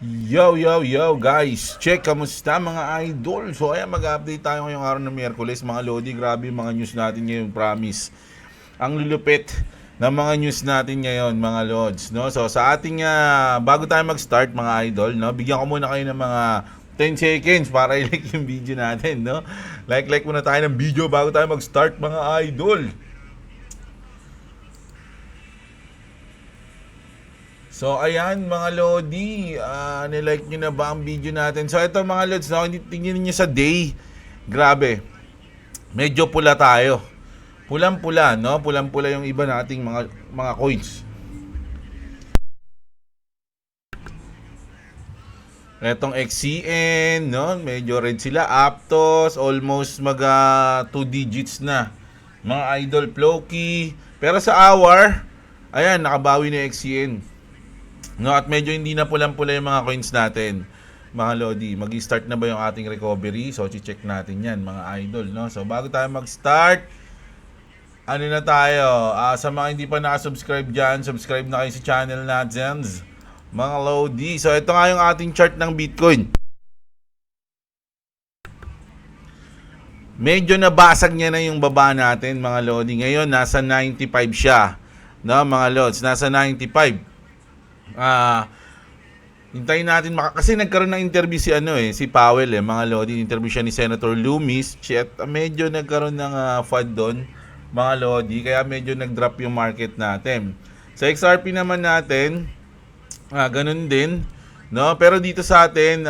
Yo guys, check, kamusta mga idol? So ayan, mag-update tayo ngayong araw ng Miyerkules mga Lodi. Grabe yung mga news natin ngayon, promise. Ang lulupit ng mga news natin ngayon mga Lods, no? So sa ating bago tayo mag-start mga idol, no? Bigyan ko muna kayo ng mga 10 seconds para i-like yung video natin, no? Like muna tayo ng video bago tayo mag-start mga idol. So ayan mga Lodi, nilike nyo na ba ang video natin? So ito mga Lods, no, tingnan niyo sa day. Grabe, medyo pula tayo. Pulang-pula, no? Pulang-pula yung iba nating mga coins. Etong XCN, no? Medyo red sila. Aptos, almost mag 2 digits na. Mga idol, Floki. Pero sa hour, ayan, nakabawi na XCN. No, at medyo hindi na pulang-pula yung mga coins natin. Mga Lodi, mag-start na ba yung ating recovery? So, check natin yan, mga idol, no? So, bago tayo mag-start, ano na tayo? Sa mga hindi pa nakasubscribe dyan, subscribe na kayo sa channel natin, mga Lodi. So, ito nga yung ating chart ng Bitcoin. Medyo nabasag niya na yung baba natin, mga Lodi. Ngayon, nasa 95 siya. No, mga Lods, nasa 95. Hintayin natin kasi nagkaroon ng interview si Powell mga Lodi, interview siya ni Senator Loomis. At medyo nagkaroon ng FUD doon, mga Lodi, kaya medyo nag-drop yung market natin. Sa XRP naman natin, ganun din, no? Pero dito sa atin,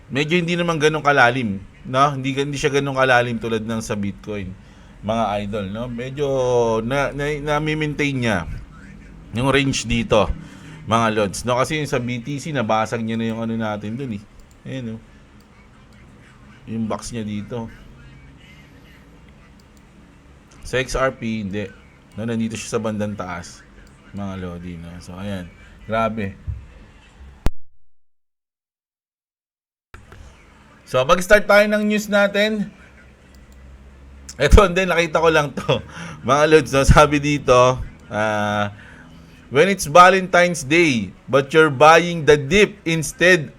medyo hindi naman ganun kalalim, no? Hindi siya ganun kalalim tulad ng sa Bitcoin, mga idol, no? Medyo na-maintain niya yung range dito, mga Lods, no? Kasi yung sa BTC nabasag niya na yung ano natin dun Ayan, no? Yung box niya dito. Sa XRP hindi, no? Nandito siya sa bandang taas, mga Lodi, no? So ayan, grabe. So mag-start tayo ng news natin. Eto, hindi, nakita ko lang to, mga Lods, no? Sabi dito, when it's Valentine's Day, but you're buying the dip instead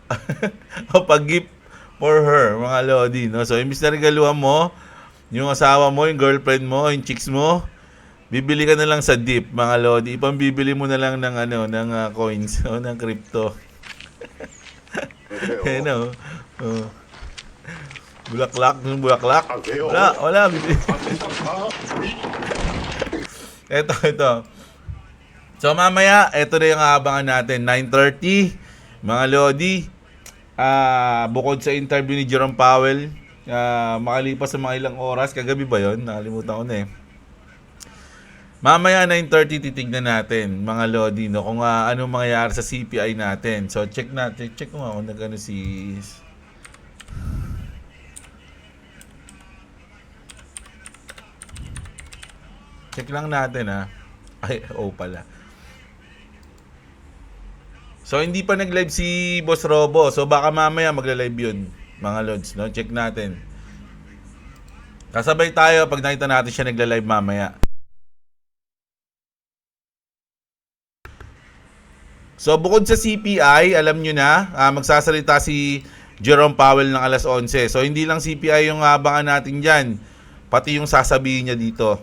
of a gift for her, mga Lodi, no? So, imbis na regaluhan mo yung asawa mo, yung girlfriend mo, yung chicks mo, bibili ka na lang sa dip, mga Lodi. Ipambibili mo na lang ng coins o ng crypto. Ano? Bulaklak. Wala. Ito. So mamaya, ito na yung aabangan natin, 9:30, mga Lodi. Bukod sa interview ni Jerome Powell, makalipas sa mga ilang oras, kagabi ba yon? Nakalimutan ko na Mamaya 9:30 titignan natin, mga Lodi, no, kung ano mangyayari sa CPI natin. So check ko nga kung nagano check lang natin pala. So, hindi pa nag-live si Boss Robo. So, baka mamaya magla-live yun, mga Lods, no? Check natin. Kasabay tayo pag nakita natin siya nagla-live mamaya. So, bukod sa CPI, alam nyo na, magsasalita si Jerome Powell ng alas 11. So, hindi lang CPI yung abangan natin dyan. Pati yung sasabihin niya dito,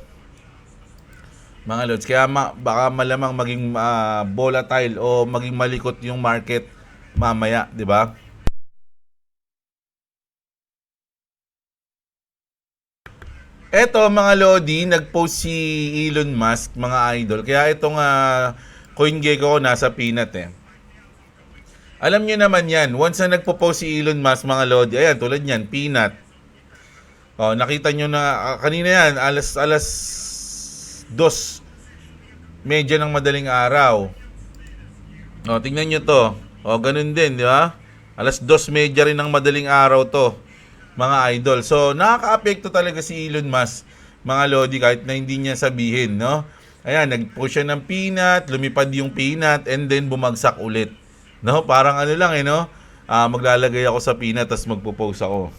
mga Lods. Kaya baka malamang maging volatile o maging malikot yung market mamaya, di ba? Eto, mga Lodi, nag-post si Elon Musk, mga idol. Kaya itong CoinGecko ko nasa peanut Alam niyo naman yan, once na nagpo-post si Elon Musk, mga Lodi, ayan, tulad niyan, peanut. Nakita nyo na kanina yan, alas 2 medya ng madaling araw. Tingnan nyo to. Ganun din, di ba? Alas 2 medya rin ng madaling araw to, mga idol. So, nakaka-apekto talaga si Elon Musk, mga Lodi, kahit na hindi niya sabihin, no? Ayan, nag-push siya ng peanut, lumipad yung peanut, and then bumagsak ulit. No? Parang ano lang, no? Maglalagay ako sa peanut, tapos magpo-post ako.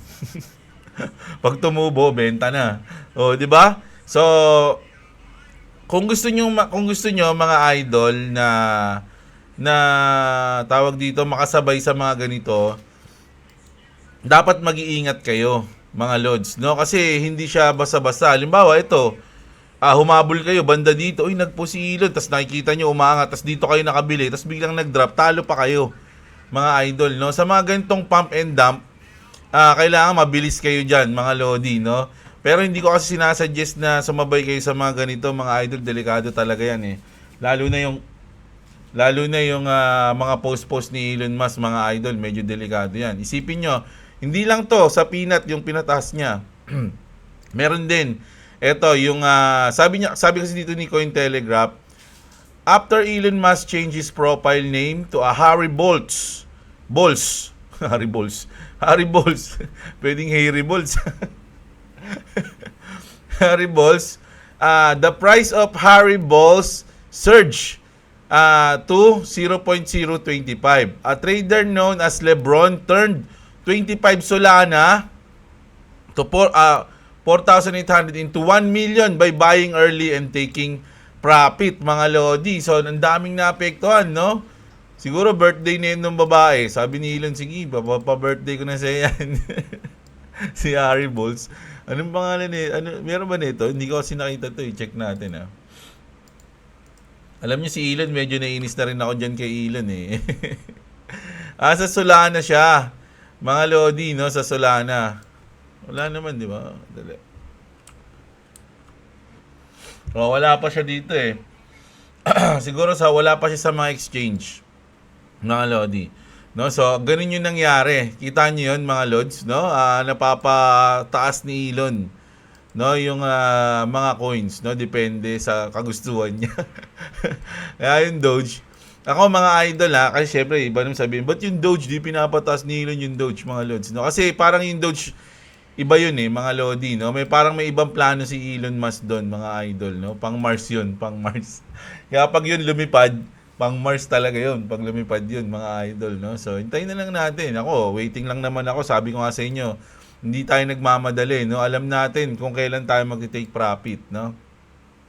Pag tumubo, benta na. Di ba? So, kung gusto nyo mga idol na na tawag dito makasabay sa mga ganito, dapat mag-iingat kayo mga lods, no? Kasi hindi siya basta-basta. Halimbawa, ito, humabol kayo banda dito, uy, nagpo si Elon, tapos nakikita nyo umangat, tapos dito kayo nakabili, tapos biglang nag-drop, talo pa kayo mga idol, no? Sa mga ganitong pump and dump, kailangan mabilis kayo dyan mga lodi, no? Pero hindi ko kasi sinasuggest na sumabay kayo sa mga ganito mga idol, delikado talaga yan eh. Lalo na yung mga post-post ni Elon Musk mga idol, medyo delikado yan. Isipin nyo, hindi lang to sa peanut yung pinataas niya. Meron din. Ito, yung sabi kasi dito ni Cointelegraph, after Elon Musk changes profile name to a Harry Bolts. Harry Bolts. Pwedeng Harry Bolts. Harry Balls, the price of Harry Balls surged to 0.025. A trader known as LeBron turned 25 Solana to 4,800 into 1 million by buying early and taking profit, mga lodi. So, ang daming naapektuhan, no? Siguro birthday na yun ng babae. Sabi ni Elon, sige, pa-birthday ko na siya yan. Si Harry Balls. Anong pangalan eh? Meron ba nito? Hindi ko kasi nakita to. I-check natin, ha. Alam niyo si Elon, medyo nainis na rin ako dyan kay Elon, eh. Sa Solana siya. Mga lodi, no? Sa Solana. Wala naman, di ba? Dali. Wala pa siya dito, eh. Siguro wala pa siya sa mga exchange. Mga lodi. No, so ganun yung nangyari. Kita niyo 'yon mga lods, no? Napapataas ni Elon, no, yung mga coins, no, depende sa kagustuhan niya. Kaya yung Doge. Ako mga idol kasi syempre iba naman sabihin, but yung Doge di pinapataas ni Elon yung Doge mga lods, no? Kasi parang yung Doge iba yun mga lodi, no? May ibang plano si Elon Musk doon, mga idol, no? Pang Mars yun, pang Mars. Kaya pag yun lumipad, pang Mars talaga yun, pag lumipad yun, mga idol, no? So, hintayin na lang natin. Ako, waiting lang naman ako. Sabi ko nga sa inyo, hindi tayo nagmamadali, no? Alam natin kung kailan tayo mag-take profit, no?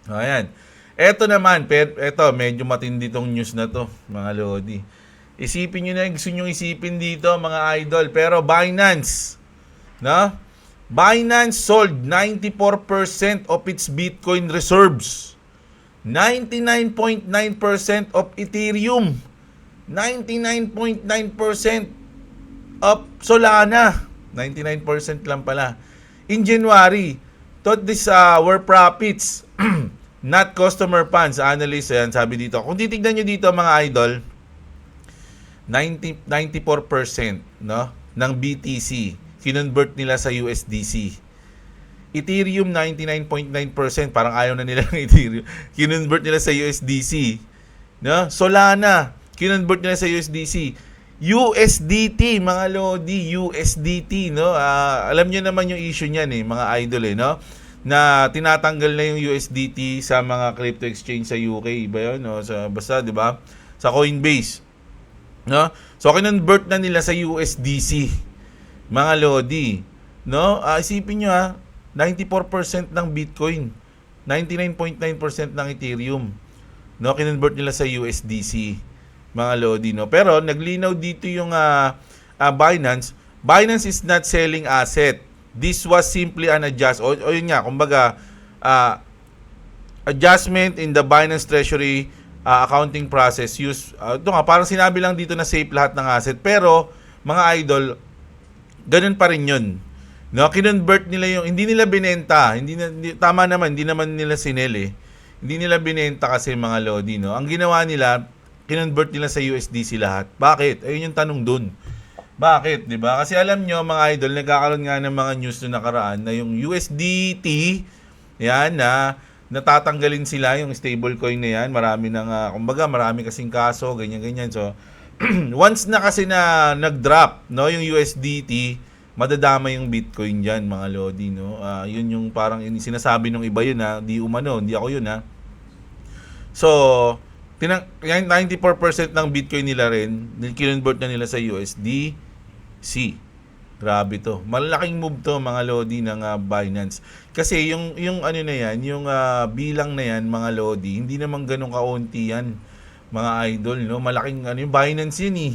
Ayan. Eto naman, medyo matindi tong news na to, mga lodi. Isipin nyo na yung gusto nyo isipin dito, mga idol. Pero Binance, no? Binance sold 94% of its Bitcoin reserves. 99.9% of Ethereum, 99.9% of Solana, 99% lang pala. In January, thought this were profits, not customer funds. Analysts, yan, sabi dito. Kung titignan nyo dito mga idol, 94%, no, ng BTC, kinonvert nila sa USDC. Ethereum 99.9%, parang ayaw na nila ng Ethereum. Kinonvert nila sa USDC. No? Solana, kinonvert nila sa USDC. USDT, mga lodi, USDT, no? Alam niyo naman yung issue niyan mga idol no? Na tinatanggal na yung USDT sa mga crypto exchange sa UK, ba 'yon, no? Basta, 'di ba? Sa Coinbase. No? So kinonvert na nila sa USDC. Mga lodi, no? Isipin niyo 94% ng Bitcoin, 99.9% ng Ethereum, no, kinonvert nila sa USDC, mga lodi, no. Pero naglinaw dito yung Binance. Binance is not selling asset. This was simply an adjustment. O yun nga, kumbaga, adjustment in the Binance Treasury accounting process. Ito nga, parang sinabi lang dito na safe lahat ng asset. Pero, mga idol, ganun pa rin yun. No, kinonvert nila yung, hindi nila binenta, tama naman, hindi naman nila sinel Hindi nila binenta kasi, mga lodi, no. Ang ginawa nila, kinonvert nila sa USDC lahat. Bakit? Ayun yung tanong dun. Bakit, 'di ba? Kasi alam nyo, mga idol, nagkakaroon nga ng mga news na nakaraan na yung USDT, yan, na natatanggalin sila yung stablecoin na yan. Marami kumbaga, marami kasing kaso, ganyan. So, once na kasi na nag-drop, no, yung USDT, madadama yung Bitcoin dyan, mga lodi, no? Yun yung parang sinasabi nung iba yun, di umano, hindi ako yun, So, 94% ng Bitcoin nila rin, kinonvert na nila sa USDC. Grabe to. Malaking move to, mga lodi, ng Binance. Kasi yung ano na yan, yung bilang na yan, mga lodi, hindi naman ganun kaunti yan, mga idol, no? Malaking ano yung Binance yun eh.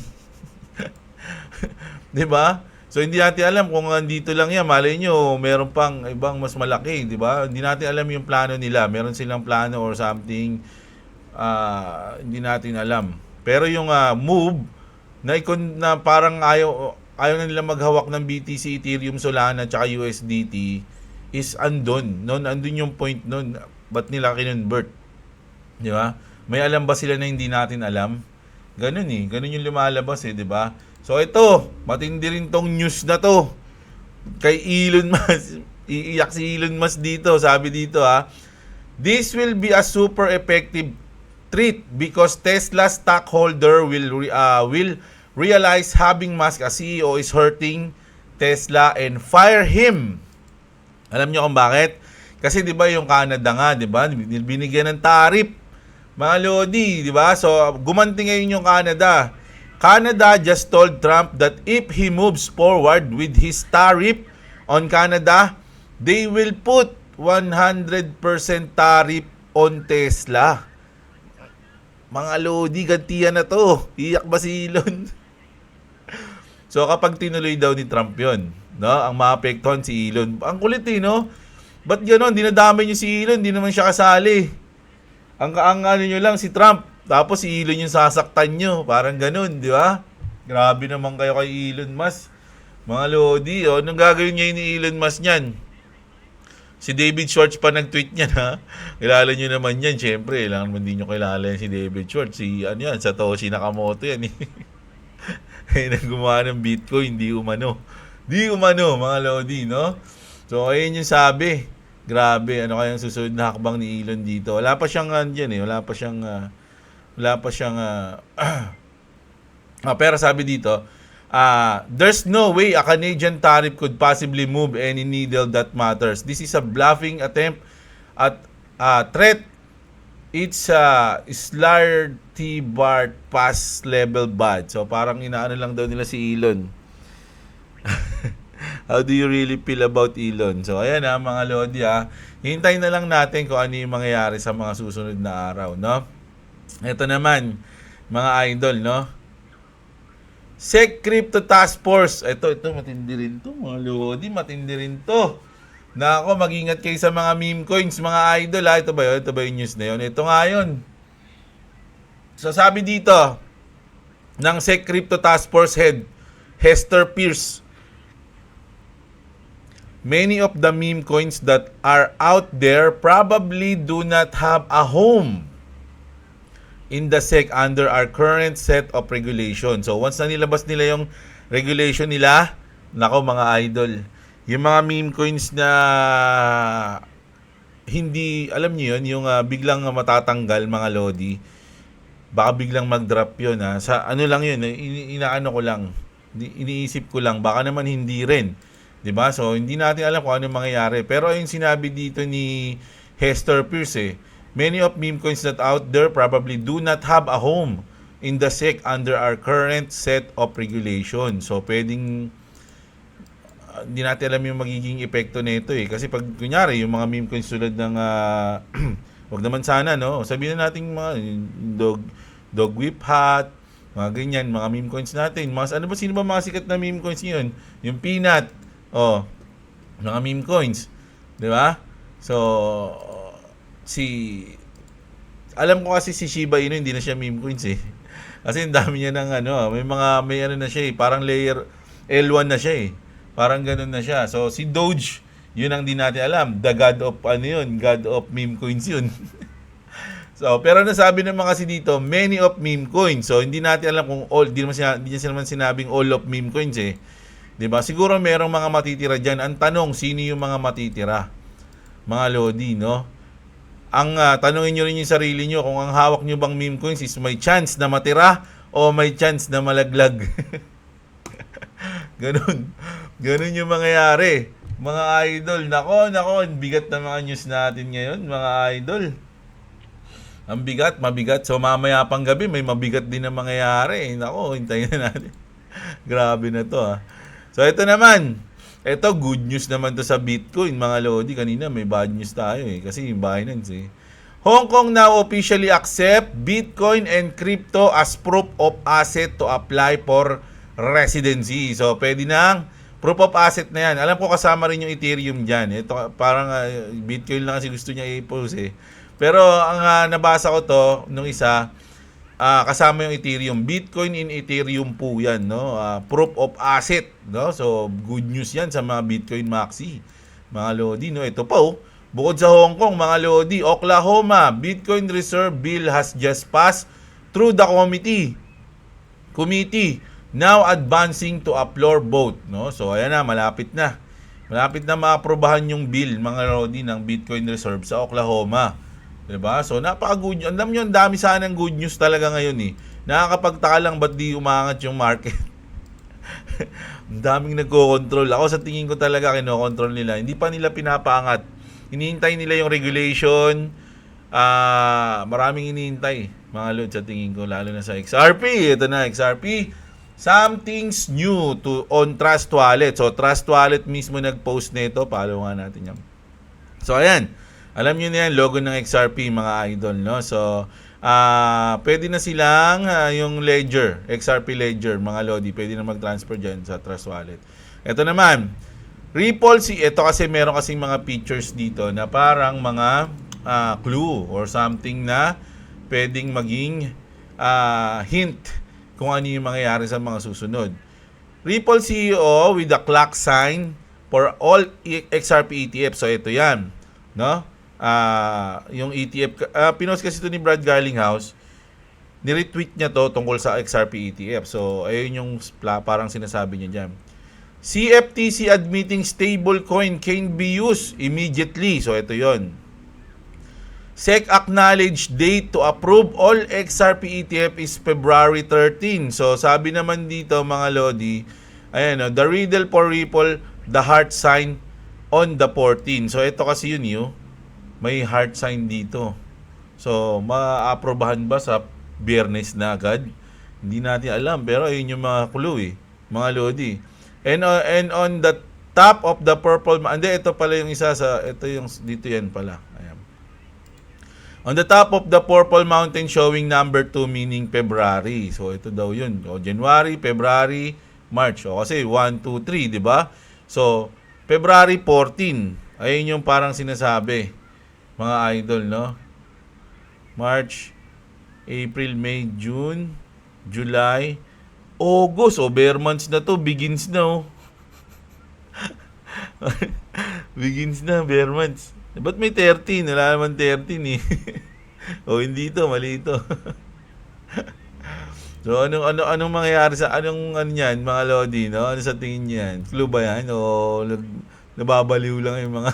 'Di ba? So hindi natin alam kung andito lang yan, malay nyo, meron pang ibang mas malaki, 'di ba? Hindi natin alam yung plano nila. Meron silang plano or something, hindi natin alam. Pero yung move na parang ayaw na nila maghawak ng BTC, Ethereum, Solana, tsaka USDT is andun. Noon andun yung point noon. Ba't nila kinonvert? Di ba? May alam ba sila na hindi natin alam? Ganun eh. Ganun yung lumalabas eh, di ba? So ito, matindi rin tong news na to. Kay Elon Musk. Iiyak si Elon Musk dito. Sabi dito this will be a super effective treat because Tesla stockholder will realize having Musk as CEO is hurting Tesla and fire him. Alam niyo kung bakit? Kasi 'di ba yung Canada nga, 'di ba? Binigyan ng tariff. Mga lodi, 'di ba? So gumanti ngayon yung Canada. Canada just told Trump that if he moves forward with his tariff on Canada, they will put 100% tariff on Tesla. Mga lodi, gantiyan na to. Iyak ba si Elon? So kapag tinuloy daw ni Trump yun, no? Ang maapektuhan si Elon. Ang kulit no? Ba't gano'n? Dinadamay niyo si Elon, hindi naman siya kasali. Ang ano nyo lang si Trump, tapos si Elon yung sasaktan nyo. Parang gano'n, di ba? Grabe naman kayo kay Elon Musk. Mga lodi, anong gagawin niya ni Elon Musk niyan? Si David Schwartz pa nag-tweet niyan Kilala nyo naman yan, syempre. Kailangan naman din nyo kilala yan si David Schwartz. Si Satoshi Nakamoto yan nang gumawa ng Bitcoin, di umano. Di umano, mga lodi, no? So, ayun yung sabi. Grabe, ano kayang susunod na hakbang ni Elon dito? Wala pa siyang wala pa siyang pero sabi dito, there's no way a Canadian tariff could possibly move any needle that matters. This is a bluffing attempt at threat. It's Slarty Bart pass level bad. So parang inaano lang daw nila si Elon. How do you really feel about Elon? So ayan mga lodi hintayin na lang natin kung ano yung mangyayari sa mga susunod na araw, no? Ito naman, mga idol, no? SEC Crypto Task Force. Ito matindi rin to, mga lodi, matindi rin to. Nako, mag-ingat kayo sa mga meme coins, mga idol Ito ba yun? Ito ba yung news na yun? Ito nga yun. So sabi dito ng SEC Crypto Task Force Head Hester Pierce, many of the meme coins that are out there probably do not have a home in the SEC under our current set of regulation. So once na nilabas nila yung regulation nila, nako mga idol, yung mga meme coins na hindi, alam niyo yun, yung biglang matatanggal, mga lodi, baka biglang mag-drop yun sa ano lang yun, inaano ko lang, iniisip ko lang, baka naman hindi rin. 'Di ba? So hindi natin alam kung ano mangyayari. Pero ayun sinabi dito ni Hester Pierce many of meme coins that out there probably do not have a home in the SEC under our current set of regulation. So pwedeng hindi natin alam yung magiging epekto nito kasi pag kunyari yung mga meme coins tulad ng wag naman sana, no? Sabihin na natin mga dog whip hat, mga ganyan, mga meme coins natin. Sino ba mga sikat na meme coins ngayon? Yung peanut, mga meme coins, 'di ba? So alam ko kasi si Shiba Inu hindi na siya meme coins Kasi ang dami niya ng may ano na siya parang layer L1 na siya Parang ganoon na siya. So si Doge, yun ang di natin alam. The God of God of meme coins yun. So pero nasabi naman kasi dito, many of meme coins. So hindi natin alam kung all, hindi niya naman sinabing all of meme coins 'Di ba? Siguro merong mga matitira diyan. Ang tanong, sino yung mga matitira? Mga lodi, no? Ang tanongin niyo rin yung sarili niyo kung ang hawak niyo bang meme coins is may chance na matira o may chance na malaglag. Ganun yung mangyayari. Mga idol, nako, bigat na mga news natin ngayon, mga idol. Ang mabigat. So mamaya pang gabi, may mabigat din na mangyayari. Nako, hintayin na natin. Grabe na to So ito naman, good news naman to sa Bitcoin, mga lodi. Kanina may bad news tayo kasi yung Binance Hong Kong now officially accept Bitcoin and crypto as proof of asset to apply for residency. So, pwede nang proof of asset na yan. Alam ko kasama rin yung Ethereum dyan. Ito, parang Bitcoin lang kasi gusto niya i-post eh. Pero ang nabasa ko to, nung isa, kasama yung Ethereum. Bitcoin in Ethereum po yan, no? Proof of asset, no? So, good news yan sa mga Bitcoin maxi. Mga Lodi, no? Ito pa, bukod sa Hong Kong, mga Lodi, Oklahoma, Bitcoin Reserve Bill has just passed through the committee, now advancing to a floor vote, no? So, ayan na, malapit na. Malapit na maaprobahan yung bill, mga Lodi, ng Bitcoin Reserve sa Oklahoma. Diba? So, napaka-good news. Alam nyo, ang dami sanang good news talaga ngayon eh. Nakakapagtaka lang ba't di umangat yung market. Ang daming nagko-control. Ako sa tingin ko talaga kino-control nila. Hindi pa nila pinapaangat. Hinihintay nila yung regulation. Maraming hinihintay, mga lod, sa tingin ko, lalo na sa XRP. Ito na, XRP. Something's new on Trust Wallet. So, Trust Wallet mismo nag-post nito. Follow nga natin yan. So, ayan. Alam nyo na yan, logo ng XRP, mga idol, no? So, pwede na silang yung Ledger, XRP Ledger, mga Lodi, pwede na mag-transfer dyan sa Trust Wallet. Ito naman, Ripple, ito kasi meron kasing mga features dito na parang mga clue or something na pwedeng maging hint kung ano yung mangyayari sa mga susunod. Ripple CEO with the clock sign for all XRP ETF. So ito yan, no? Yung ETF, pinost kasi ito ni Brad Garlinghouse, ni-retweet niya to tungkol sa XRP ETF. So ayun yung parang sinasabi niya dyan. CFTC admitting stablecoin can be used immediately. So, ito yon. SEC acknowledged date to approve all XRP ETF is February 13. So, sabi naman dito, mga Lodi, ayan, the riddle for Ripple, the heart sign on the 14. So, ito kasi yun yun. May heart sign dito. So, ma-aprobahan ba sa Biyernes na agad? Hindi natin alam. Pero ayun yung mga clue eh. Mga Lodi. And on the top of the purple, ito pala yung isa sa, ito yung, dito yan pala. Ayan. On the top of the purple mountain showing number 2 meaning February. So, ito daw yun. O, January, February, March. O, kasi 1, 2, 3, di ba? So, February 14. Ayun yung parang sinasabi. Mga idol, no? March, April, May, June, July, August, bear months na to, begins na begins na, bear months. Ba't may 13? Wala naman 13 eh. Hindi ito, mali ito. So, anong mangyayari sa, anong yan, mga Lodi, no? Ano sa tingin yan? Clue ba yan? O nababaliw lang yung mga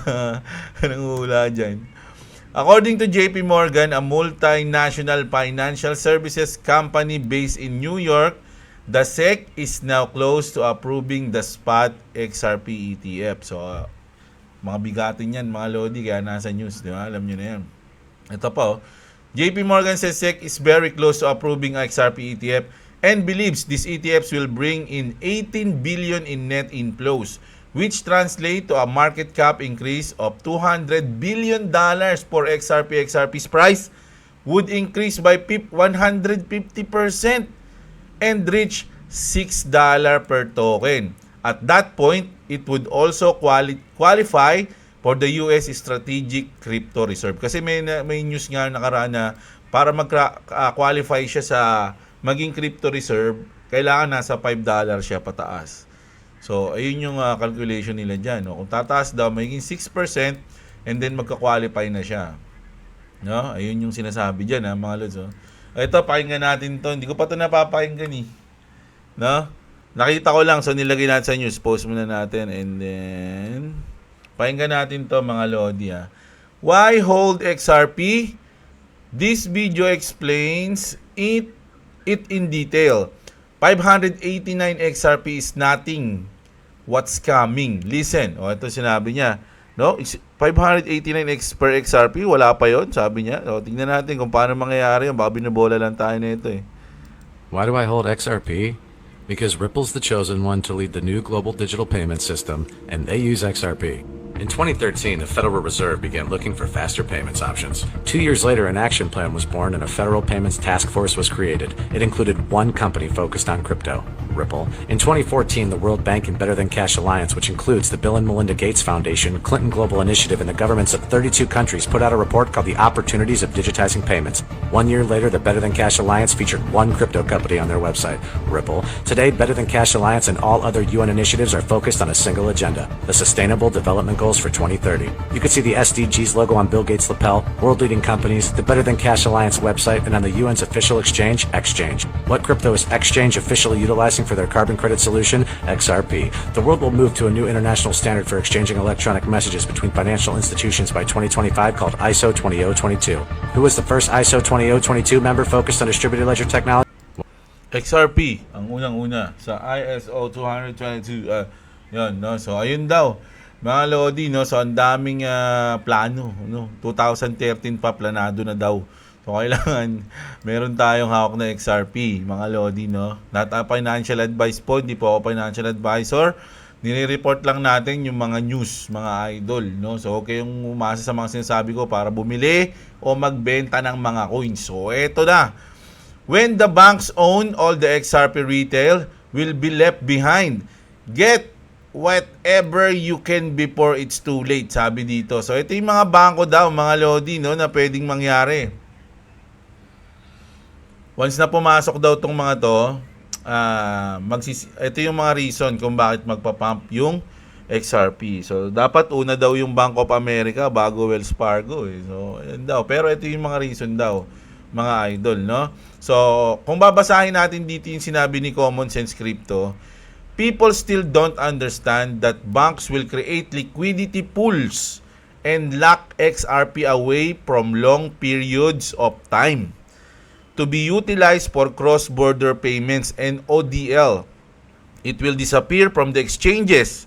nanguhula dyan? According to JP Morgan, a multinational financial services company based in New York, the SEC is now close to approving the spot XRP ETF. So, mga bigatin yan, mga Lodi, kaya nasa news, di ba? Alam nyo na yan. Ito pa, JP Morgan says SEC is very close to approving XRP ETF and believes these ETFs will bring in 18 billion in net inflows, which translate to a market cap increase of $200 billion for XRP. XRP's price would increase by 150%. And reach $6 per token. At that point, it would also qualify for the US Strategic Crypto Reserve. Kasi may news nga nakaraan na para mag-qualify siya sa maging crypto reserve, kailangan nasa $5 siya pataas. So, ayun yung calculation nila dyan. No? Kung tataas daw, magiging 6% and then magka-qualify na siya. No? Ayun yung sinasabi dyan, mga lods. Ito, pakinggan natin to. Hindi ko pa ito napapakinggan eh. No? Nakita ko lang, so nilagay natin sa news. Post muna natin. And then, pakinggan natin to, mga Lodi. Why hold XRP? This video explains it in detail. 589 XRP is nothing. What's coming? Listen. Ito sinabi niya. No? 589 per XRP, wala pa yon, sabi niya. So, tingnan natin kung paano mangyayari yun. Baka binabola lang tayo na ito eh. Why do I hold XRP? Because Ripple's the chosen one to lead the new global digital payment system, and they use XRP. In 2013, the Federal Reserve began looking for faster payments options. 2 years later, an action plan was born and a federal payments task force was created. It included one company focused on crypto, Ripple. In 2014, the World Bank and Better Than Cash Alliance, which includes the Bill and Melinda Gates Foundation, Clinton Global Initiative, and the governments of 32 countries, put out a report called The Opportunities of Digitizing Payments. 1 year later, the Better Than Cash Alliance featured one crypto company on their website, Ripple. Today, Better Than Cash Alliance and all other UN initiatives are focused on a single agenda, the Sustainable Development Goals for 2030. You can see the SDGs logo on Bill Gates' lapel, world-leading companies, the Better Than Cash Alliance website, and on the UN's official exchange, Exchange. What crypto is Exchange officially utilizing for their carbon credit solution? XRP. The world will move to a new international standard for exchanging electronic messages between financial institutions by 2025 called ISO 20022. Who was the first ISO 20022 member focused on distributed ledger technology? XRP, ang unang-una sa ISO 222. Yun, no? So, ayun daw. Mga Lodi, no? So, ang daming plano, no? 2013 pa, planado na daw. So, kailangan meron tayong hawak na XRP, mga Lodi, no? Not a financial advice po, hindi po ako financial advisor. Nire-report lang natin yung mga news, mga idol, no? So, okay yung umasa sa mga sinasabi ko para bumili o magbenta ng mga coins. So, eto na. When the banks own all the XRP retail will be left behind. Get whatever you can before it's too late, sabi dito. So, ito yung mga bangko daw, mga Lodi, no, na pwedeng mangyari. Once na pumasok daw tong mga to, ito yung mga reason kung bakit magpapump yung XRP. So, dapat una daw yung Bank of America bago Wells Fargo. Eh. So, yun daw. Pero ito yung mga reason daw, mga idol, no? So, kung babasahin natin dito yung sinabi ni Common Sense Crypto, people still don't understand that banks will create liquidity pools and lock XRP away from long periods of time to be utilized for cross-border payments and ODL. It will disappear from the exchanges.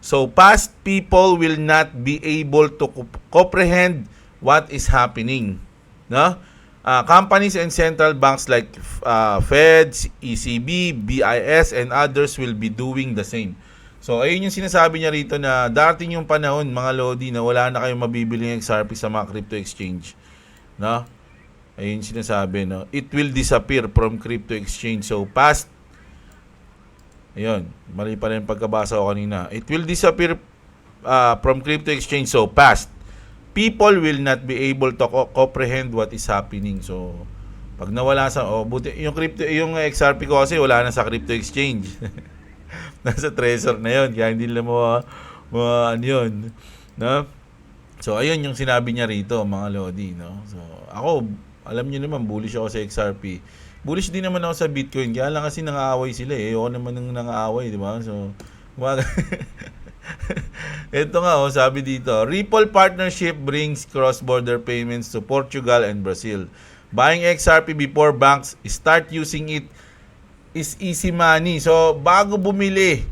So past people will not be able to comprehend what is happening. No? Companies and central banks like Feds, ECB, BIS, and others will be doing the same. So, ayun yung sinasabi niya rito na darating yung panahon, mga Lodi, na wala na kayong mabibili ng XRP sa mga crypto exchange. No? Ayun yung sinasabi, no? It will disappear from crypto exchange. So, past, ayun, mali pala yung pagkabasa ko kanina. It will disappear from crypto exchange. So, past, people will not be able to comprehend what is happening. So, pag nawala sa buti yung crypto, yung XRP ko kasi wala na sa crypto exchange. Nasa Trezor na 'yon, kaya hindi nila ano 'yon, no? So, ayun yung sinabi niya rito, mga Lodi, no? So, ako, alam niyo naman, bullish ako sa XRP. Bullish din naman ako sa Bitcoin, kaya lang kasi nangaaway sila eh. Ako naman nang nangaaway, di ba? So, ito nga, sabi dito, Ripple partnership brings cross-border payments to Portugal and Brazil. Buying XRP before banks start using it is easy money. So, bago bumili,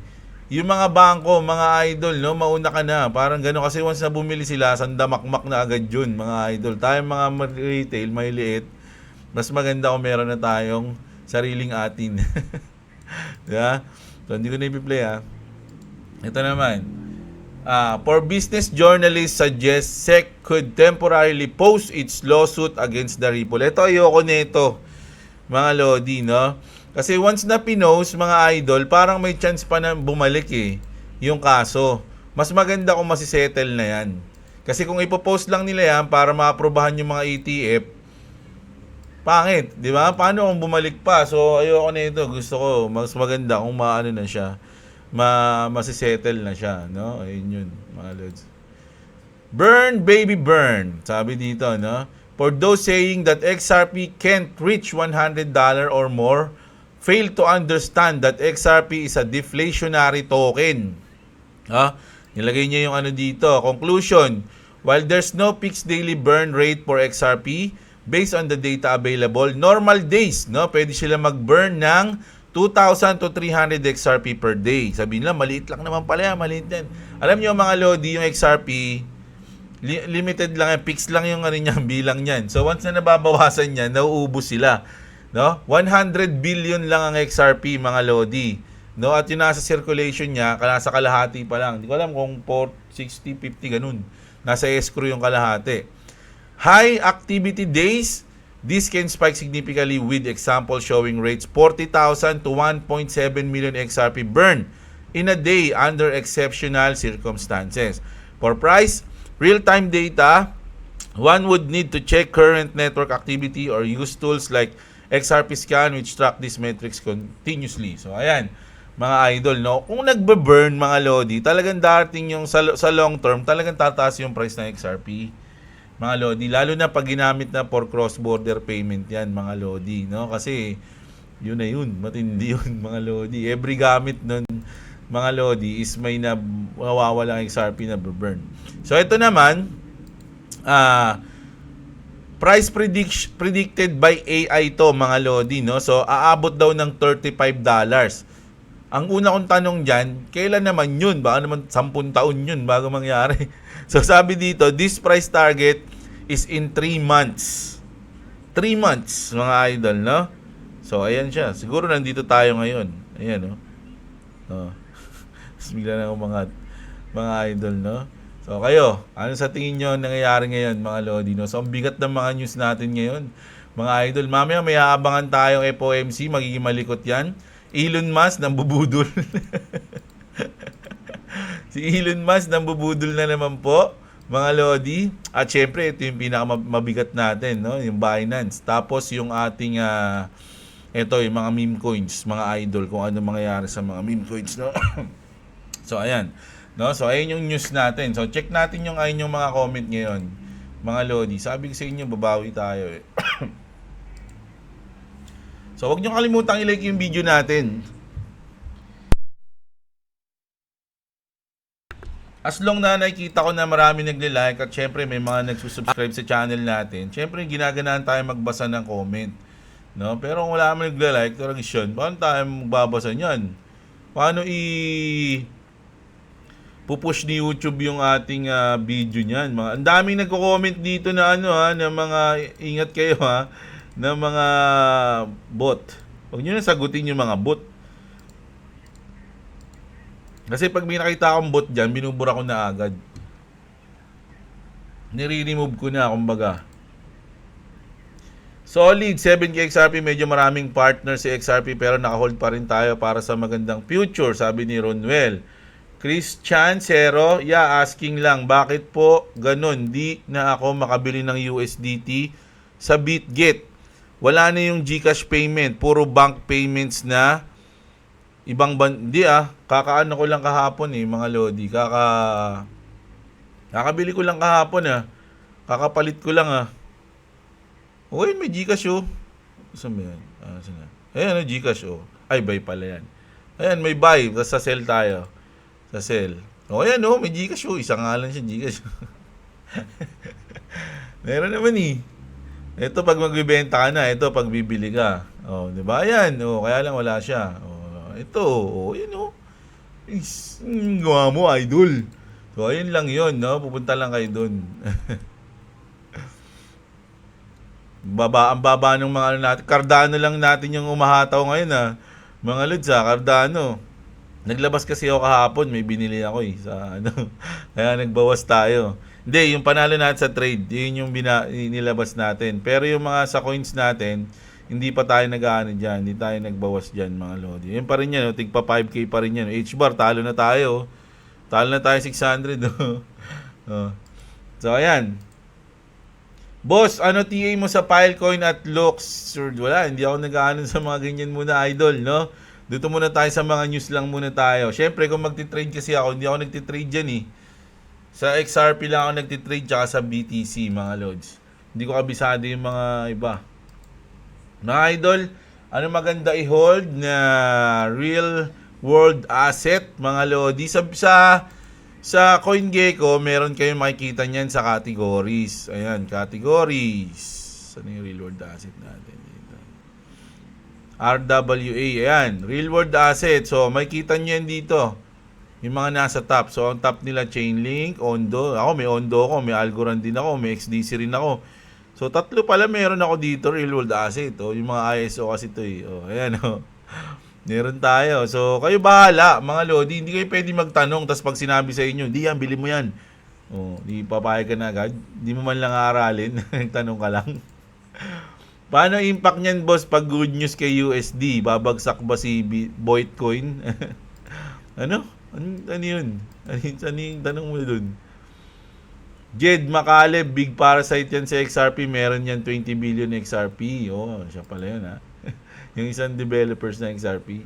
yung mga bangko, mga idol, no, mauna ka na. Parang gano'n kasi once na bumili sila, sandamakmak na agad yun, mga idol. Tayong mga retail, may liit, mas maganda kung meron na tayong sariling atin. Yeah? So, hindi ko na i-play, ha. Ito naman. For business journalists suggest SEC could temporarily pause its lawsuit against the Ripple. Ito, ayoko nito, mga Lodi, no? Kasi once na pinost, mga idol, parang may chance pa na bumalik eh, yung kaso. Mas maganda kung masisettle na yan. Kasi kung ipopost lang nila yan para maaprobahan yung mga ETF, pangit, di ba? Paano kung bumalik pa? So, ayoko nito. Gusto ko, mas maganda kung maano na siya. Masisettle na siya, no? Ayun yun, mga lods. Burn, baby, burn. Sabi dito, no? For those saying that XRP can't reach $100 or more, fail to understand that XRP is a deflationary token. Nilagay niya yung ano dito. Conclusion, while there's no fixed daily burn rate for XRP, based on the data available, normal days, no? Pwede sila mag-burn ng 2,000 to 300 XRP per day. Sabihin nila, maliit lang naman pala yan, maliit din. Alam niyo mga Lodi, yung XRP, limited lang yan, fixed lang yung ano niya, bilang niyan. So once na nababawasan niyan, nauubos sila. No? 100 billion lang ang XRP, mga Lodi. No, at yung nasa circulation niya, nasa kalahati pa lang. Hindi ko alam kung 60, 50, ganun. Nasa escrow yung kalahati. High activity days, this can spike significantly with example showing rates 40,000 to 1.7 million XRP burn in a day under exceptional circumstances. For price, real-time data, one would need to check current network activity or use tools like XRP scan which track these metrics continuously. So, ayan, mga idol, no? Kung nagbe-burn, mga Lodi, talagang darating yung sa long term, talagang tataas yung price ng XRP. Mga Lodi, lalo na pag ginamit na for cross-border payment yan, mga Lodi, no? Kasi, yun na yun, matindi yun, mga Lodi. Every gamit nun, mga Lodi, is may nawawalang XRP na burn. So, ito naman, price predicted by AI to, mga Lodi, no? So, aabot daw ng $35. Ang una kong tanong dyan, kailan naman yun? Baka naman 10 taon yun bago mangyari. So, sabi dito, this price target is in 3 months. 3 months, mga idol, no? So, ayan siya. Siguro nandito tayo ngayon. Ayan, no? Oh. Bigla na akong mga idol, no? So, kayo, ano sa tingin nyo nangyayari ngayon, mga Lodi, no? So, ang bigat ng mga news natin ngayon, mga idol. Mamaya may aabangan tayong FOMC, magiging malikot yan. Elon Musk nang bubudol. Si Elon Musk nang bubudol na naman po, mga Lodi. At syempre, ito yung pinakamabigat natin, no? Yung Binance. Tapos yung ating ito, yung mga meme coins, mga idol, kung ano mangyayari sa mga meme coins, no? So, ayan. No? So, ayun yung news natin. So, check natin yung ayun yung mga comment ngayon. Mga Lodi, sabi ko sa inyo, babawi tayo eh. So, huwag nyo kalimutang i-like yung video natin. As long na nakikita ko na marami nagle-like at syempre may mga nagsusubscribe sa channel natin, syempre ginaganahan tayo magbasa ng comment. No? Pero kung wala naman nagle-like, talagang yun, paano tayo magbabasa niyan? Paano pupush ni YouTube yung ating video niyan? Ang daming nagko-comment dito na na mga ingat kayo ng mga bot. Huwag nyo na sagutin yung mga bot. Kasi pag may nakita akong bot dyan, binubura ko na agad. Nire-remove ko na, kumbaga. Solid, 7K XRP, medyo maraming partner si XRP pero naka-hold pa rin tayo para sa magandang future, sabi ni Ronwell. Christian Cero, asking lang, bakit po ganun? Di na ako makabili ng USDT sa BitGet. Wala na yung GCash payment, puro bank payments na. Hindi kakaano ko lang kahapon mga Lodi. Kakabili ko lang kahapon Kakapalit ko lang Okay, may GCash Saan ba yan? Saan na? Ayan GCash Ay, buy pala yan. Ayan, may buy. Tapos sa sell tayo. Sa sell. Ayan may GCash Isang nga lang siya GCash. Meron naman Ito pag magbibenta ka na, ito pag bibili ka. Di ba? Ayan, kaya lang wala siya. Ito, yun gawa mo, idol. So, ayun lang yun, no? Pupunta lang kayo dun. Ang baba ng mga natin. Cardano lang natin yung umahataw ngayon, Mga lods, Cardano. Naglabas kasi ako kahapon, may binili ako sa Kaya nagbawas tayo. Hindi, yung panalo natin sa trade, yun yung nilabas natin. Pero yung mga sa coins natin, hindi pa tayo nag-aano dyan, hindi tayo nagbawas dyan, mga Lodi. Yun pa rin yan, tigpa 5K pa rin yan. H-bar, talo na tayo. Talo na tayo 600. So, ayan. Boss, ano TA mo sa Filecoin at Lux? Sir, wala, hindi ako nag-aano sa mga ganyan muna, idol, no? Dito muna tayo sa mga news lang muna tayo. Siyempre, kung magti-trade kasi ako, hindi ako nagti-trade dyan Sa XRP lang ako nagtitrade tsaka sa BTC, mga Lods. Hindi ko kabisado yung mga iba. Mga idol, ano maganda i-hold na real world asset, mga Lodi? Sa CoinGecko, meron kayong makikita niyan sa categories. Ayan, categories. Saan yung real world asset natin? Dito. RWA, ayan. Real world asset. So, makikita niyo yan dito. Yung mga nasa top. So, ang top nila, Chainlink, Ondo. Ako, may Ondo ako. May Algorand din ako. May XDC rin ako. So, tatlo pala meron ako dito, real world asset. Yung mga ISO kasi ito. Ayan, Meron tayo. So, kayo bahala, mga Lodi. Hindi kayo pwede magtanong, tapos pag sinabi sa inyo, hindi yan, bili mo yan. Oh, di papayag ka na agad. Di mo man lang aaralin. Tanong ka lang. Paano impact niyan, boss, pag good news kay USD? Babagsak ba si Bitcoin? Ano? Ano yun? Ano yung tanong mo dun? Jed Macaleb, big parasite yan sa XRP. Meron yan 20 billion XRP. Oh, siya pala yun, ha? Yung isang developers na XRP.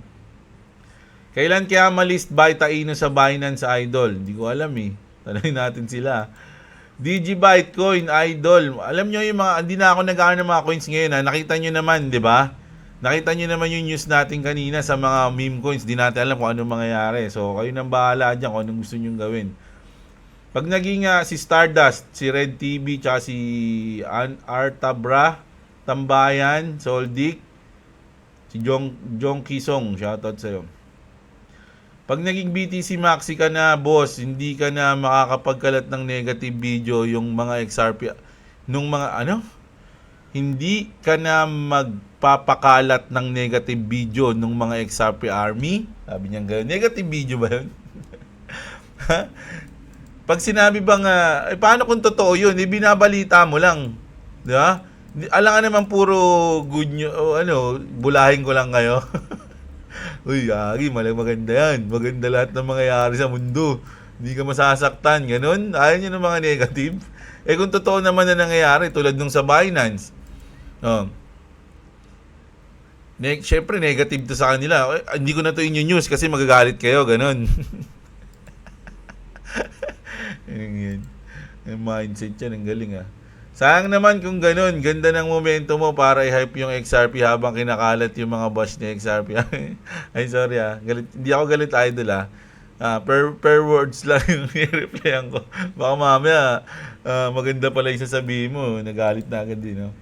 Kailan kaya ma-list buy Taino sa Binance, Idol? Hindi ko alam eh. Tanongin natin sila. DigiByte Coin, Idol. Alam nyo yung mga, hindi na ako nag-aano ng mga coins ngayon, ha? Nakita nyo naman, di ba? Nakita nyo naman yung news natin kanina sa mga meme coins. Di natin alam kung anong mangyayari. So, kayo nang bahala dyan kung anong gusto nyo gawin. Pag naging si Stardust, si Red TV, tsaka si Artabra, Tambayan, Soldik, si Jong Kisong, shoutout sa'yo. Pag naging BTC Maxi ka na, boss, hindi ka na makakapagkalat ng negative video yung mga XRP, nung mga, hindi ka na magpapakalat ng negative video nung mga XRP army. Sabi niya gano'n. Negative video ba yun? Pag sinabi bang, paano kung totoo yun? Binabalita mo lang. Di ba? Alam ka naman puro good news, bulahin ko lang kayo. Uy, Agi, maganda yan. Maganda lahat ng mangyayari sa mundo. Hindi ka masasaktan. Ganon. Ayaw nyo ng mga negative. Kung totoo naman na nangyayari, tulad nung sa Binance. Siyempre, negative to sa kanila. Hindi ko na to news kasi magagalit kayo. Ganon. Yan. Yung mindset yan. Ang galing, Sayang naman kung ganun, ganda ng momento mo para i-hype yung XRP habang kinakalat yung mga bash ni XRP. Ay, sorry galit, hindi ako galit, Idol per words lang yung i-replyan ko. Baka mamaya, maganda pala yung sasabihin mo, nagalit na agad din, no?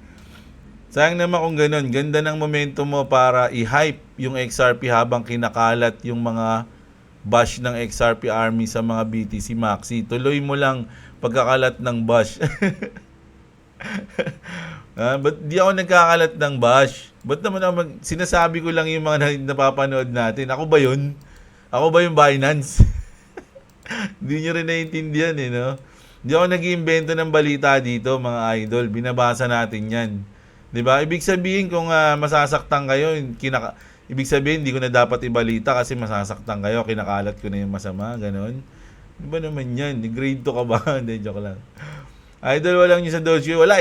Sayang naman kung ganun, ganda ng momento mo para i-hype yung XRP habang kinakalat yung mga bash ng XRP army sa mga BTC Maxi. Tuloy mo lang pagkakalat ng bash. Ba't di ako nagkakalat ng bash? Ba't naman ako sinasabi ko lang yung mga napapanood natin. Ako ba yun? Ako ba yung Binance? Hindi nyo rin naiintindihan no? Di ako nag-iimbento ng balita dito, mga idol. Binabasa natin yan. Diba? Ibig sabihin kung masasaktan kayo, ibig sabihin hindi ko na dapat ibalita kasi masasaktan kayo, kinakalat ko na yung masama, ganon. Diba naman yan? Grade 2 ka ba? Hindi, joke lang. Idol, walang nyo sa Dogecoin. Wala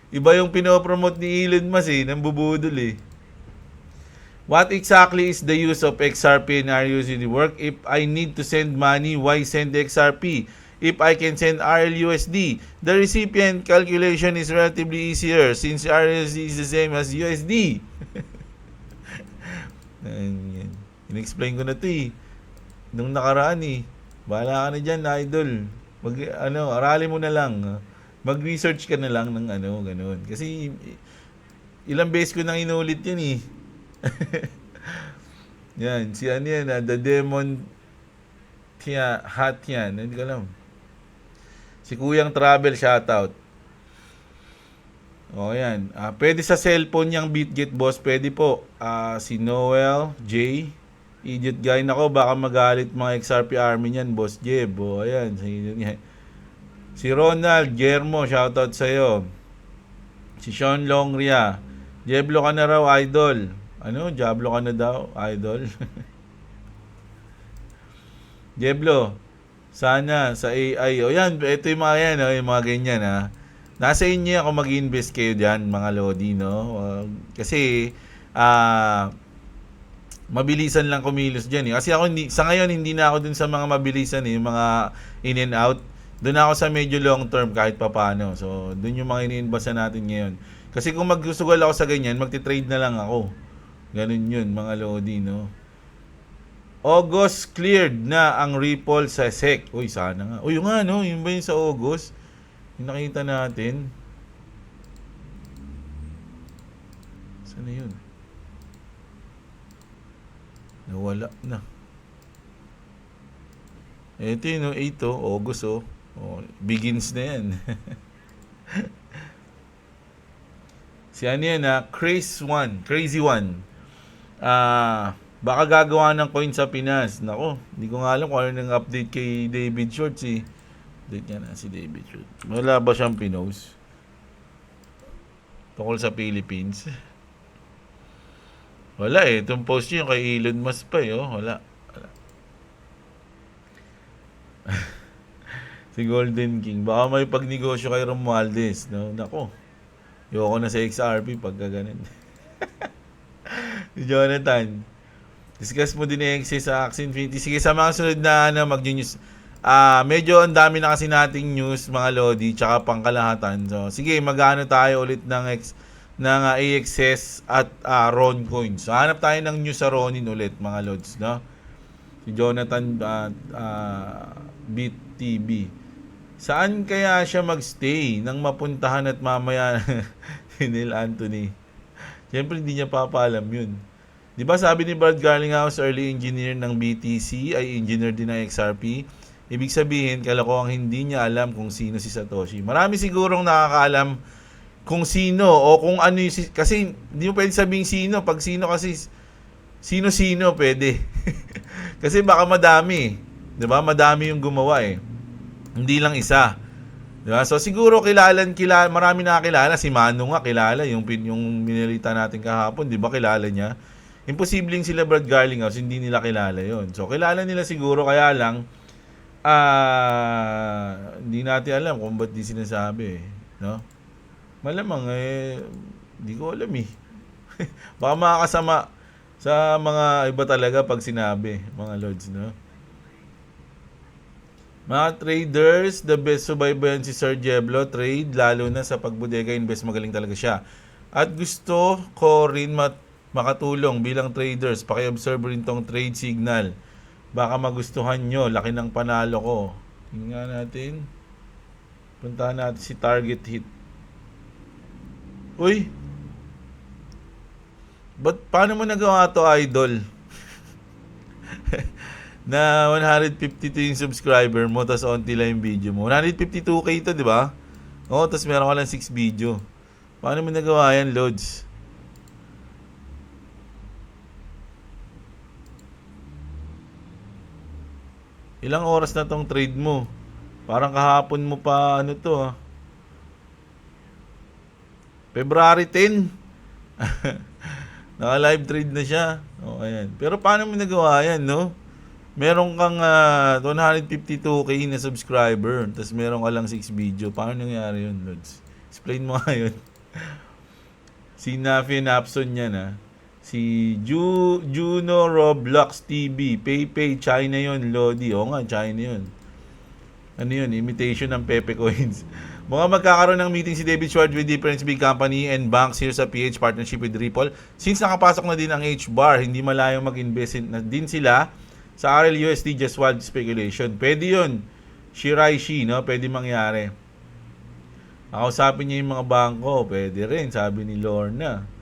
Iba yung pinopromote ni Elon Musk nang bubudol What exactly is the use of XRP and RUSD work? If I need to send money, why send XRP? If I can send RLUSD, the recipient calculation is relatively easier since RLUSD is the same as USD. In-explain ko na to nung nakaraan Bahala ka na dyan, idol. Aralin mo na lang. Mag-research ka na lang ng ganun. Kasi, ilang beses ko nang inulit yan Yan, si The Demon Hat yan. Hindi ko alam. Si Kuyang Travel, shoutout. Yan. Pwede sa cellphone yung BitGet, boss. Pwede po. Si Noel J. Idiot guy. Nako, baka magalit mga XRP army niyan, boss Jeb. Ayan. Si Ronald Germo, shoutout sa'yo. Si Sean Longria. Diablo ka na raw, idol. Diablo ka na daw, idol? Diablo, sana sa AI. Yan, ito yung mga yan, yung mga ganyan, Nasa inyo ako mag-invest kayo dyan, mga Lodi, no? Kasi, mabilisan lang kumilos dyan, Kasi ako, sa ngayon, hindi na ako dun sa mga mabilisan, yung mga in and out. Doon ako sa medyo long term kahit papano. So, doon yung mga ini-invest natin ngayon. Kasi kung magsusugal ako sa ganyan, magti-trade na lang ako. Ganun yun, mga Lodi, no? August cleared na ang Ripple sa SEC. Uy, sana nga. Uy, yung yung ba yun sa August? Yung nakita natin. Sana yun? Nawala na. Ito yun, 8 August begins na yan. Si Crazy One. Baka gagawa ng coin sa Pinas. Nako, hindi ko nga alam kung ano nang update kay David Short si... Update nga na si David Short. Wala ba siyang pinost? Tungkol sa Philippines. Wala eh. Itong post niyo kay Elon Musk pa eh. Oh. Wala. Si Golden King. Baka may pagnegosyo kay Romualdez. No? Nako. Ayoko na sa XRP pagka ganun. Si Jonathan. Discuss mo din yung excess sa Axie Infinity. Sige, sa mga sunod na mag-news. Medyo ang dami na kasi nating news, mga Lodi, tsaka pangkalahatan. So, sige, mag-ano tayo ulit ng AXS at Ron Coins. So, hanap tayo ng news sa Ronin ulit, mga Lods, no? Si Jonathan BTB. Saan kaya siya magstay nang mapuntahan at mamaya si Neil Anthony? Siyempre, hindi niya papaalam yun. Di ba sabi ni Brad Garlinghouse, early engineer ng BTC, ay engineer din ng XRP? Ibig sabihin, kalokohang hindi niya alam kung sino si Satoshi. Marami sigurong nakakaalam kung sino o kung ano yung... Kasi hindi mo pwede sabihin sino. Pag sino kasi, sino-sino pwede. Kasi baka madami. Di ba? Madami yung gumawa eh. Hindi lang isa. Di ba? So siguro marami nakakilala. Si Mano nga kilala. Yung minilita natin kahapon, di ba kilala niya? Imposibleng sila Brad Garlinghouse, hindi nila kilala yon. So kilala nila siguro, kaya lang hindi natin alam kung ba't di sinasabi, no? Malamang hindi ko alam eh. Baka makakasama sa mga iba talaga pag sinabi, mga Lods, no? Mga traders, the best subaybayan si Sir Jeblo, trade, lalo na sa pagbudega, invest, magaling talaga siya. At gusto ko rin makatulong bilang traders, paki-observe rin tong trade signal. Baka magustuhan nyo, laki ng panalo ko. Tingnan natin. Puntahan natin si target hit. Uy! Paano mo nagawa to, idol? Na 152 yung subscriber mo, tas onti lang yung video mo. 152k ito, di ba? Oo, tas meron ka lang 6 video. Paano mo nagawa yan, Lods? Ilang oras na tong trade mo? Parang kahapon mo pa February 10. Naka-live trade na siya. O, ayan. Pero paano mo nagawa yan, no? Meron kang 152k na subscriber, tapos meron ka lang 6 video. Paano nangyari yun, Lods? Explain mo nga yun. Si Nafi Napson yan, ha? Si Juno Roblox TV, PayPay, China yon, Lodi. Oo nga, China yon. Ano yun? Imitation ng Pepe Coins. Mukhang magkakaroon ng meeting si David Schwartz with Difference Big Company and banks here sa PH partnership with Ripple. Since nakapasok na din ang H-Bar, hindi malayong mag-invest na din sila sa RLUSD, just wild speculation. Pwede yun. Shiraishi, no? Pwede mangyari. Nakausapin niya yung mga bangko. Pwede rin, sabi ni Lorna.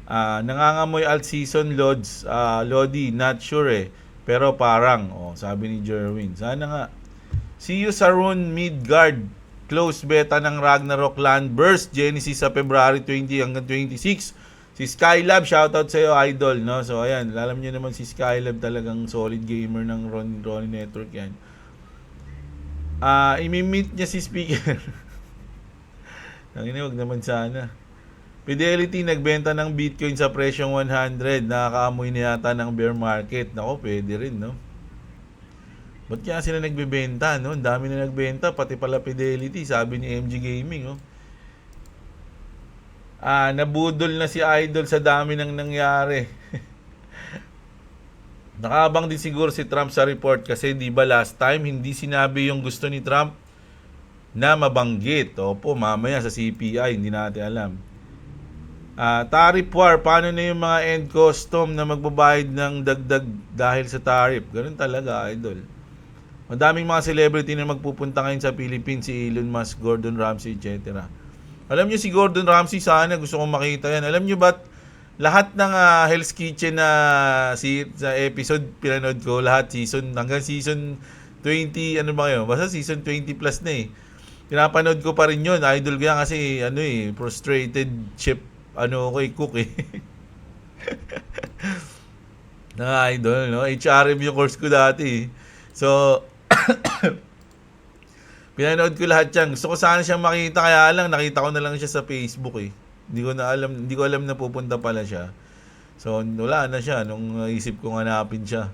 Nangangamoy alt season, Lods. Lodi, not sure eh. Pero parang, sabi ni Jerwin. Sana nga. See you sa Rune Midgard. Close beta ng Ragnarok Land Burst Genesis sa February 20 hanggang 26. Si Skylab, shoutout sa iyo, idol, no? So ayan, alam niyo naman si Skylab talagang solid gamer ng Ronnie Network yan. Imi-meet niya si speaker. Wag naman sana. Fidelity nagbenta ng Bitcoin sa presyong 100. Nakakaamoy na yata ng bear market. Nako, pwede rin, no? Ba't kaya sila nagbebenta, no? Ang dami na nagbenta, pati pala Fidelity, sabi ni MG Gaming, oh. Nabudol na si Idol sa dami ng nangyari. Nakabang din siguro si Trump sa report kasi di ba last time hindi sinabi yung gusto ni Trump na mabanggit. Opo, mamaya sa CPI, hindi natin alam. Tariff war, paano na yung mga end custom na magbabayad ng dagdag dahil sa tariff? Ganun talaga, Idol. Madaming mga celebrity na magpupunta ngayon sa Philippines, si Elon Musk, Gordon Ramsay, etc. Alam niyo si Gordon Ramsay, sana gusto kong makita yan. Alam niyo ba't lahat ng Hell's Kitchen na sa episode pinanood ko, lahat season, hanggang season 20, ano ba kayo? Basta season 20 plus na eh. Pinapanood ko pa rin yun. Idol ko yan kasi, frustrated chef, cook eh. na idol, no? HRM yung course ko dati. So, pinanood ko lahat yan. Gusto ko sana siyang makita, kaya lang nakita ko na lang siya sa Facebook eh. Hindi ko alam na pupunta pala siya. So, wala na siya nung isip kong hanapin siya.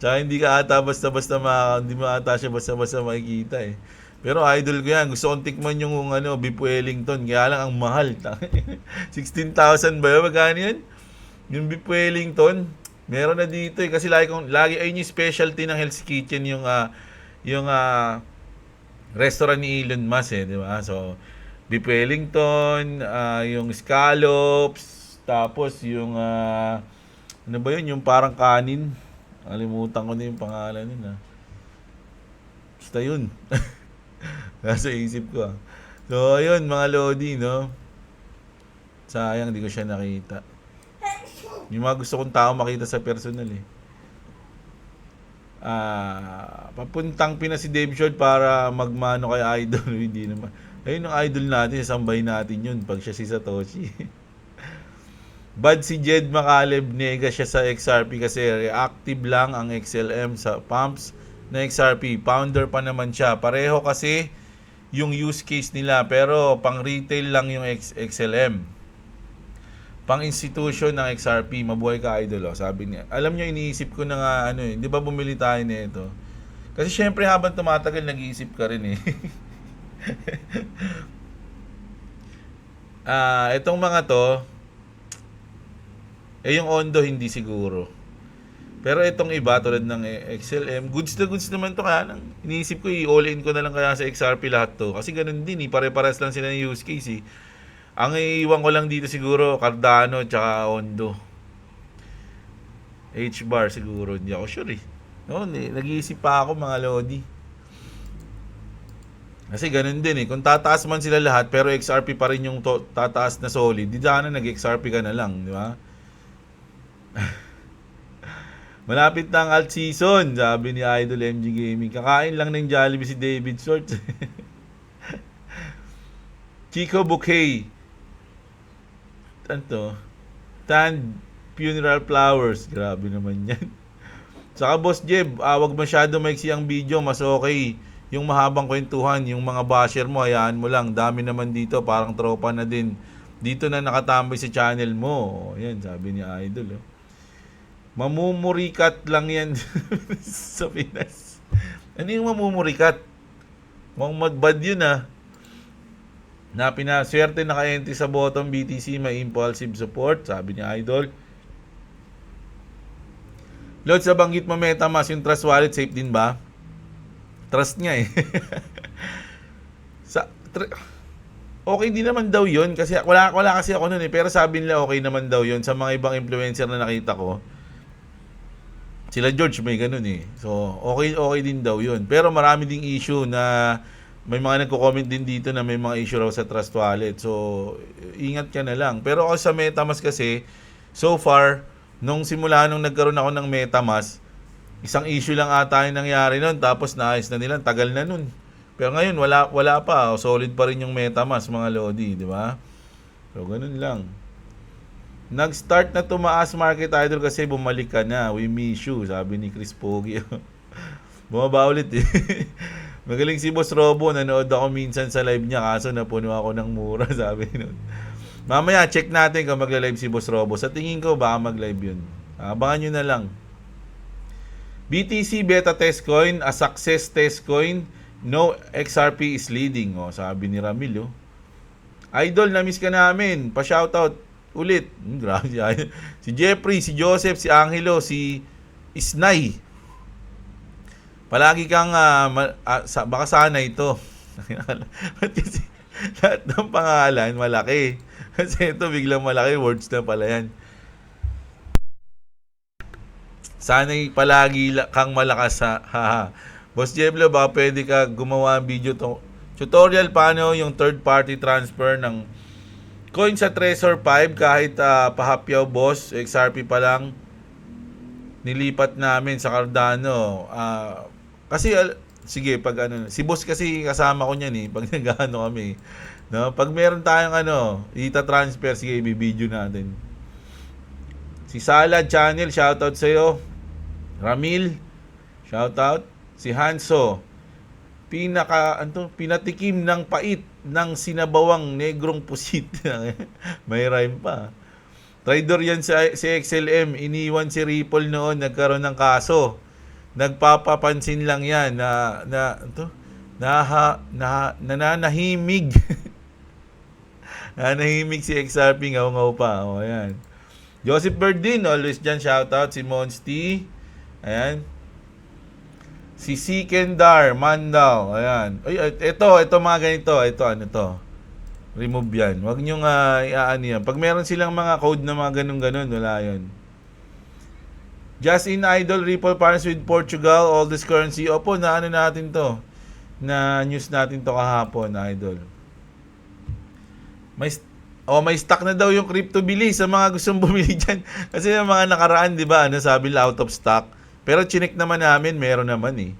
Tsaka hindi ka ata basta-basta hindi mo ata siya basta-basta makikita eh. Pero idol ko yan. Gusto kong tikman yung beef Wellington. Kaya lang ang mahal. 16,000 ba yun? Magkano yan? Yung beef Wellington. Meron na dito eh. Kasi lagi ayun yung specialty ng Hell's Kitchen yung restaurant ni Elon Musk eh. Di ba? So, beef Wellington, yung scallops, tapos yung ano ba yun? Yung parang kanin. Alimutan ko na yung pangalan nun Basta yun. Nasa isip ko So, ayun mga Lodi, no? Sayang, di ko siya nakita. Yung mga gusto kong tao makita sa personal eh. Papuntang Pinas si Dave Short para magmano kay Idol. Hindi naman. Ayun yung idol natin, sambay natin yun pag siya si Satoshi. Bad si Jed Macaleb, nega siya sa XRP kasi reactive lang ang XLM sa pumps na XRP. Founder pa naman siya. Pareho kasi yung use case nila pero pang retail lang yung XLM. Pang institution ng XRP. Mabuhay ka idol sabi niya. Alam niyo iniisip ko na nga di ba bumili tayo nito? Kasi syempre habang tumatagal nag-iisip ka rin eh. Itong mga to yung Ondo hindi siguro. Pero itong iba tulad ng XLM, goods na goods naman to kaya lang iniisip ko i-all in ko na lang kaya sa XRP lahat to. Kasi ganun din pare-pares lang sila ng use case Ang iiwan ko lang dito siguro Cardano tsaka Ondo. H-bar siguro, hindi ako sure No, nag-iisip pa ako mga Lodi. Kasi ganun din kung tataas man sila lahat pero XRP pa rin yung tataas na solid, di sana nag-XRP ka na lang, di ba? Malapit na ang alt season, sabi ni Idol MG Gaming. Kakain lang ng Jollibee si David Short. Chico Bouquet. Tanned funeral flowers. Grabe naman yan. Saka Boss Jeb, wag masyado maiksi ang video, mas okay. Yung mahabang kwentuhan, yung mga basher mo, hayaan mo lang. Dami naman dito, parang tropa na din. Dito na nakatambay sa channel mo. Yan, sabi ni Idol. Mamumurikat lang yan sa Pinas. Ano yung mamumurikat? Mukhang magbad yun na pinaswerte naka-entry sa bottom BTC, may impulsive support, sabi ni Idol. Lord, sa banggit mo MetaMask, yung Trust Wallet, safe din ba? Trust niya okay din naman daw yun kasi wala kasi ako nun pero sabi nila okay naman daw yun sa mga ibang influencer na nakita ko. Sila George may ganun So, okay din daw yun. Pero marami ding issue na may mga nagko-comment din dito na may mga issue raw sa Trust Wallet. So, ingat ka na lang. Pero ako sa MetaMask kasi, so far, nung nagkaroon ako ng MetaMask, isang issue lang ata yung nangyari nun. Tapos naayos na nila. Tagal na nun. Pero ngayon, wala pa. Solid pa rin yung MetaMask, mga Lodi. Di ba? So, ganun lang. Nag-start na tumaas market idol kasi bumalik ka na. We miss you, sabi ni Chris Pogi. Bumaba ulit Magaling si Boss Robo. Nanood ako minsan sa live niya kaso napuno ako ng mura, sabi nun. Mamaya, check natin kung magla-live si Boss Robo. Sa tingin ko, baka mag-live yun. Abangan nyo na lang. BTC Beta Test Coin, a success test coin. No XRP is leading. Sabi ni Ramil. Idol, na-miss ka namin. Pa-shoutout ulit. Grabe. Si Jeffrey, si Joseph, si Angelo, si Isnay. Palagi kang baka sana ito. Kasi lahat ng pangalan malaki. Kasi ito biglang malaki, words na pala yan. Sana'y palagi kang malakas Boss Jeblo, baka pwede ka gumawa ng video tutorial paano yung third party transfer ng coin sa Trezor 5 kahit pahapyaw boss, XRP pa lang nilipat namin sa Cardano. Kasi sige pag si boss kasi kasama ko niyan pag nag-ano kami. No, pag meron tayong ita-transfer sige i-video natin. Si Salad Channel, shoutout sa'yo. Ramil, shoutout. Si Hanso, pinatikim ng pait ng sinabawang negrong pusit. May rhyme pa. Traidor yan si XLM. Iniwan si Ripple noon, nagkaroon ng kaso. Nagpapapansin lang yan nananahimig. Nananahimig si XRP, ngaw-ngaw pa. O, ayan. Joseph Berdin, always dyan, shoutout. Si Monsty. Ayan. Si Sikendar Mandal. Ayan. Ay, ito mga ganito. Ito, ano to? Remove yan. Huwag nyo iaano yan. Pag meron silang mga code na mga ganun-ganun, wala yun. Just in Idol, Ripple partners with Portugal, all this currency. Opo, na ano natin to? Na news natin to kahapon, Idol. May stock na daw yung crypto bili sa mga gustong bumili dyan. Kasi yung mga nakaraan, di ba, sabi nila out of stock. Pero chinek naman namin, meron naman eh.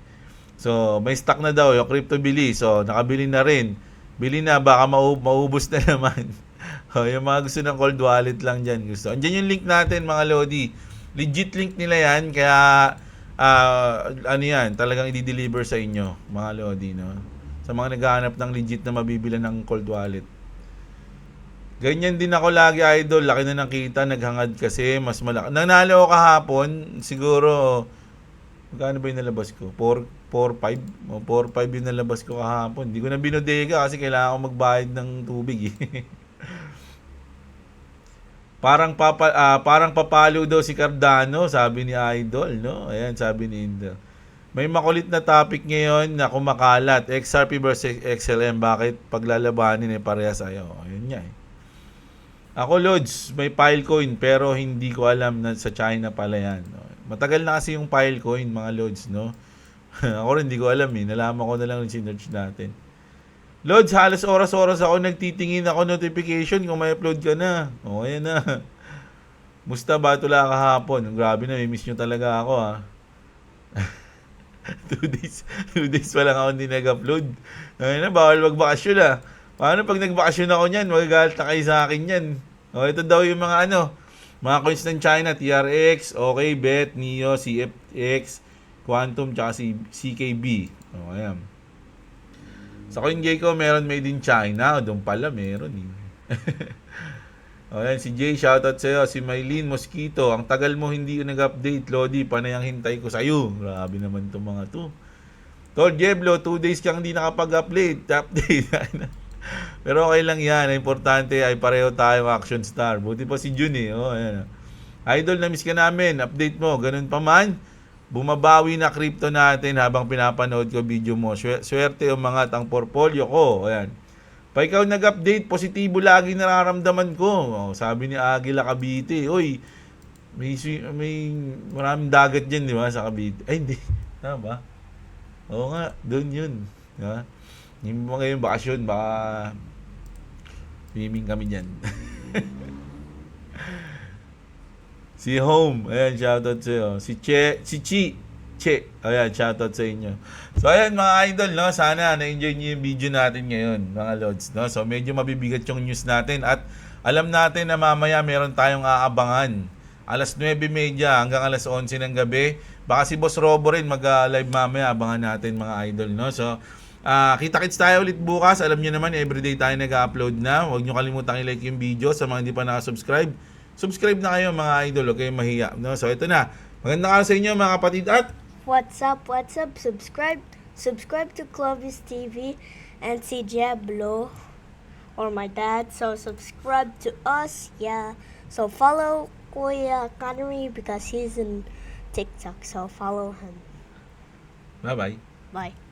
So, may stock na daw yung crypto bili. So, nakabili na rin. Bili na, baka maubos na naman. Yung mga gusto ng cold wallet lang dyan. Gusto. Andiyan yung link natin, mga Lodi. Legit link nila yan. Kaya, ano yan, talagang i-deliver sa inyo, mga Lodi. No? Sa mga naghahanap ng legit na mabibilan ng cold wallet. Ganyan din ako lagi, Idol. Laki na ng kita, naghangad kasi mas malaki. Nanalo ako kahapon, siguro, magkano ba yung nalabas ko? 4.5 yung nalabas ko kahapon. Hindi ko na binodega kasi kailangan ko magbayad ng tubig eh. Parang papalo daw si Cardano, sabi ni Idol, no? Ayan, sabi ni Indo. May makulit na topic ngayon na kumakalat. XRP versus XLM, bakit paglalabanin eh parehas ayaw? Ayun nga eh. Ako, Lods, may Filecoin pero hindi ko alam na sa China pala yan. Matagal na kasi yung Filecoin, mga Lods, no? Ako rin hindi ko alam eh. Nalaman ko na lang yung sinerch natin. Lods, halos oras-oras ako nagtitingin ako notification kung may upload ka na. O, ayan na. Musta ba tula kahapon? Grabe na, may miss nyo talaga ako ha. 2 days pa lang ako hindi nag-upload. Ayun na, bawal magbakasyon ah. Paano pag nagbakasyon ako niyan, magagalit na kayo sa akin yan. O, ito daw yung mga mga coins ng China, TRX, OK, BET, NEO, CFX, Quantum, tsaka si CKB. O, ayan. Sa CoinGecko, meron made in China. O, doon pala, meron eh. O, ayan, si Jay, shoutout sa'yo. Si Maylene Mosquito, ang tagal mo hindi nag-update, Lodi, panay ang hintay ko sa'yo. Grabe naman itong mga to. Tol Jeblo, 2 days kang hindi nakapag-update. Update. Pero okay lang yan. Importante ay pareho tayong action star. Buti pa si Jun eh. Oh, ayan. Idol, na-miss ka namin. Update mo. Ganun pa man. Bumabawi na crypto natin habang pinapanood ko video mo. Swerte umangat ang portfolio ko. Ayan. Pa ikaw nag-update, positibo lagi nararamdaman ko. Oh, sabi ni Aguila Cavite. Uy, may maraming dagat dyan, di ba? Sa Cavite. Ay, hindi. Tama ba? Oo nga. Doon yun. Diba? Yung mga yung bakasyon, baka swimming kami dyan. Si Home, ayan, shoutout sa'yo. Si Chi, ayan, shoutout sa inyo. So, ayan mga idol, no? Sana na-enjoy nyo yung video natin ngayon, mga Lods, no? So, medyo mabibigat yung news natin at alam natin na mamaya meron tayong aabangan. Alas 9:30 hanggang alas 11 ng gabi. Baka si Boss Robo rin mag-live mamaya, abangan natin mga idol, no? So, kita-kits tayo ulit bukas. Alam niyo naman, everyday tayo nag-upload na. Huwag niyo kalimutang i-like yung video. Sa mga hindi pa nakasubscribe, subscribe na kayo mga idol. Huwag kayong mahiya. No? So, ito na. Magandang araw sa inyo mga kapatid. At What's up? Subscribe to Clovis TV and see Jeblo or my dad. So, subscribe to us. Yeah. So, follow Kuya Connery because he's in TikTok. So, follow him. bye-bye. Bye.